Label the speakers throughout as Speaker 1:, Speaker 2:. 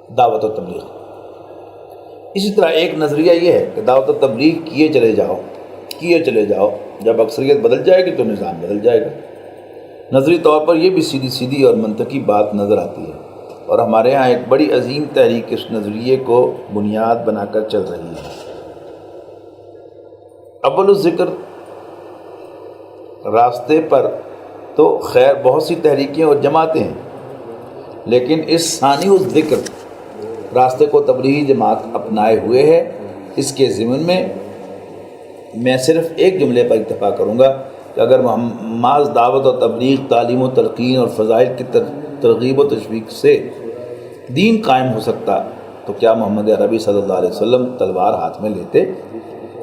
Speaker 1: دعوت و تبلیغ۔ اسی طرح ایک نظریہ یہ ہے کہ دعوت و تبلیغ کیے چلے جاؤ، جب اکثریت بدل جائے گی تو نظام بدل جائے گا۔ نظری طور پر یہ بھی سیدھی اور منطقی بات نظر آتی ہے، اور ہمارے ہاں ایک بڑی عظیم تحریک اس نظریے کو بنیاد بنا کر چل رہی ہے۔ اول الذکر راستے پر تو خیر بہت سی تحریکیں اور جماعتیں ہیں، لیکن اس ثانی الذکر راستے کو تبلیغی جماعت اپنائے ہوئے ہے۔ اس کے ضمن میں صرف ایک جملے پر اکتفا کروں گا کہ اگر محض دعوت و تبلیغ، تعلیم و تلقین اور فضائل کی ترغیب و تشویق سے دین قائم ہو سکتا تو کیا محمد عربی صلی اللہ علیہ وسلم تلوار ہاتھ میں لیتے؟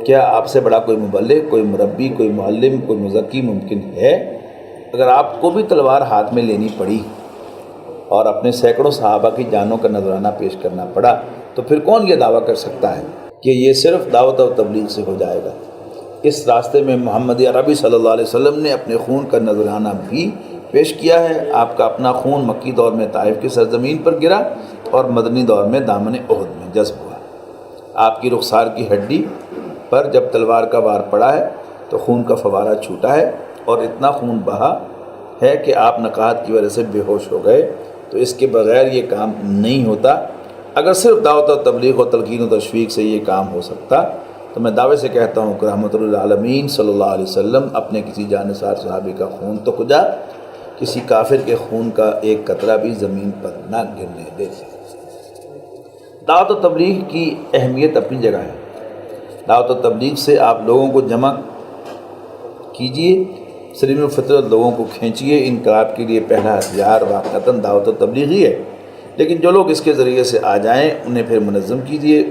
Speaker 1: کیا آپ سے بڑا کوئی مبلغ، کوئی مربی، کوئی معلم، کوئی مزکی ممکن ہے؟ اگر آپ کو بھی تلوار ہاتھ میں لینی پڑی اور اپنے سینکڑوں صحابہ کی جانوں کا نذرانہ پیش کرنا پڑا تو پھر کون یہ دعویٰ کر سکتا ہے کہ یہ صرف دعوت و تبلیغ سے ہو جائے گا؟ اس راستے میں محمد عربی صلی اللہ علیہ وسلم نے اپنے خون کا نذرانہ بھی پیش کیا ہے۔ آپ کا اپنا خون مکی دور میں طائف کی سرزمین پر گرا اور مدنی دور میں دامن احد میں جذب ہوا۔ آپ کی رخسار کی ہڈی پر جب تلوار کا وار پڑا ہے تو خون کا فوارہ چھوٹا ہے اور اتنا خون بہا ہے کہ آپ نقاہت کی وجہ سے بے ہوش ہو گئے۔ تو اس کے بغیر یہ کام نہیں ہوتا۔ اگر صرف دعوت و تبلیغ و تلقین و تشویق سے یہ کام ہو سکتا تو میں دعوے سے کہتا ہوں کہ رحمت للعالمین صلی اللہ علیہ وسلم اپنے کسی جانثار صحابی کا خون تو کجا، کسی کافر کے خون کا ایک قطرہ بھی زمین پر نہ گرنے دیتے۔ دعوت و تبلیغ کی اہمیت اپنی جگہ ہے۔ دعوت و تبلیغ سے آپ لوگوں کو جمع کیجئے، سلیم الفطرت لوگوں کو کھینچیے۔ انقلاب کے لیے پہلا ہتھیار واقعتاً دعوت و تبلیغ ہی ہے، لیکن جو لوگ اس کے ذریعے سے آ جائیں انہیں پھر منظم کیجئے،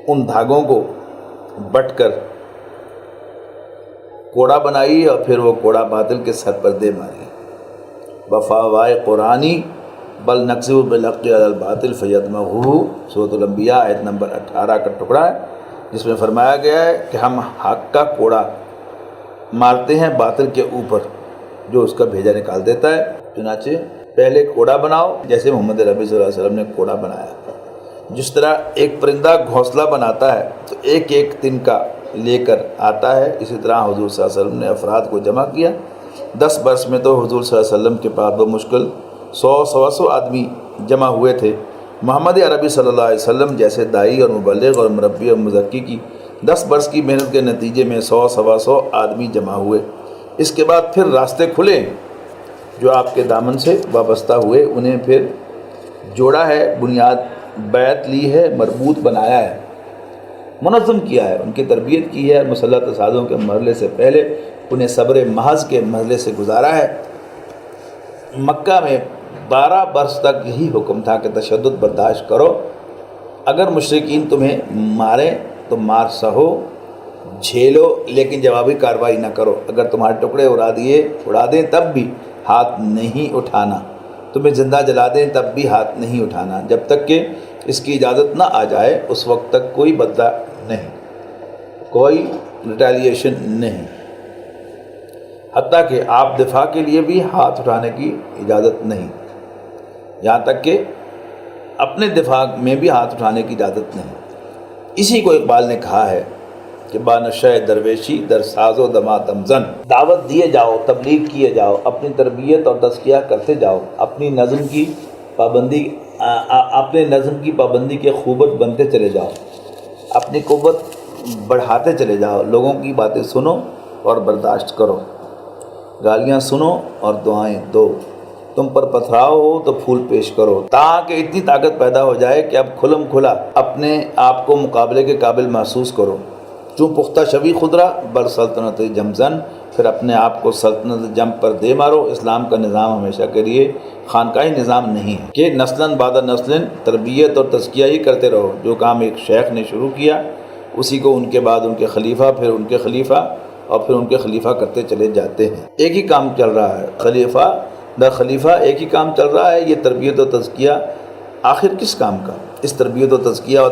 Speaker 1: ان دھاگوں کو بٹ کر کوڑا بنائیے اور پھر وہ کوڑا باطل کے سر پر دے ماریے۔ بفاوائے قرآنی بل نقذف بالحق علی الباطل فیدمغہ، سورۃ الانبیاء آیت نمبر 18 کا ٹکڑا ہے، جس میں فرمایا گیا ہے کہ ہم حق کا کوڑا مارتے ہیں باطل کے اوپر جو اس کا بھیجا نکال دیتا ہے۔ چنانچہ پہلے کوڑا بناؤ جیسے محمد عربی صلی اللہ علیہ وسلم نے کوڑا بنایا۔ جس طرح ایک پرندہ گھونسلہ بناتا ہے تو ایک ایک تنکا لے کر آتا ہے، اسی طرح حضور صلی اللہ علیہ وسلم نے افراد کو جمع کیا۔ 10 برس میں تو حضور صلی اللہ علیہ وسلم کے پاس بمشکل 100 آدمی جمع ہوئے تھے۔ محمد عربی صلی اللہ علیہ وسلم جیسے داعی اور مبلغ اور مربی اور مزکی کی 10 برس کی محنت کے نتیجے میں 100 آدمی جمع ہوئے۔ اس کے بعد پھر راستے کھلے، جو آپ کے دامن سے وابستہ ہوئے انہیں پھر جوڑا ہے، بنیاد بیعت لی ہے، مربوط بنایا ہے، منظم کیا ہے، ان کی تربیت کی ہے، مسلح تصادم کے مرحلے سے پہلے انہیں صبر محض کے مرحلے سے گزارا ہے۔ مکہ میں 12 برس تک یہی حکم تھا کہ تشدد برداشت کرو، اگر مشرکین تمہیں ماریں تو مار سہو، جھیلو، لیکن جوابی کارروائی نہ کرو۔ اگر تمہارے ٹکڑے اڑا دیں تب بھی ہاتھ نہیں اٹھانا، تمہیں زندہ جلا دیں تب بھی ہاتھ نہیں اٹھانا، جب تک کہ اس کی اجازت نہ آ جائے اس وقت تک کوئی بدلہ نہیں، کوئی ریٹیلیشن نہیں، حتیٰ کہ آپ دفاع کے لیے بھی ہاتھ اٹھانے کی اجازت نہیں، یہاں تک کہ اپنے دفاع میں بھی ہاتھ اٹھانے کی اجازت نہیں۔ اسی کو اقبال نے کہا ہے کہ بانشہ درویشی در ساز و دماتم زن، دعوت دیے جاؤ، تبلیغ کیے جاؤ، اپنی تربیت اور تزکیہ کرتے جاؤ، اپنی نظم کی پابندی کے خوبت بنتے چلے جاؤ، اپنی قوت بڑھاتے چلے جاؤ، لوگوں کی باتیں سنو اور برداشت کرو، گالیاں سنو اور دعائیں دو، تم پر پتھراؤ ہو تو پھول پیش کرو، تاکہ اتنی طاقت پیدا ہو جائے کہ اب کھلم کھلا اپنے آپ کو مقابلے کے قابل محسوس کرو۔ چوں پختہ شوی خدرہ بر سلطنت جمزن، پھر اپنے آپ کو سلطنت جم پر دے مارو۔ اسلام کا نظام ہمیشہ کے لیے خانقاہی نظام نہیں ہے کہ نسلاً بعد نسلاً تربیت اور تزکیہ ہی کرتے رہو۔ جو کام ایک شیخ نے شروع کیا اسی کو ان کے بعد ان کے خلیفہ، پھر ان کے خلیفہ اور پھر ان کے خلیفہ کرتے چلے جاتے ہیں۔ ایک ہی کام چل رہا ہے، خلیفہ در خلیفہ ایک ہی کام چل رہا ہے۔ یہ تربیت و تزکیہ آخر کس کام کا؟ اس تربیت و تزکیہ اور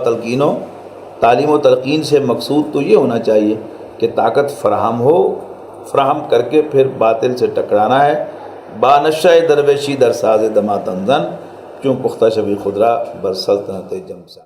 Speaker 1: تعلیم و تلقین سے مقصود تو یہ ہونا چاہیے کہ طاقت فراہم کر کے پھر باطل سے ٹکرانا ہے۔ بانشہ درویشی در ساز دماتم زن، چون پختہ شبی خدرہ بر سلطنت جمسا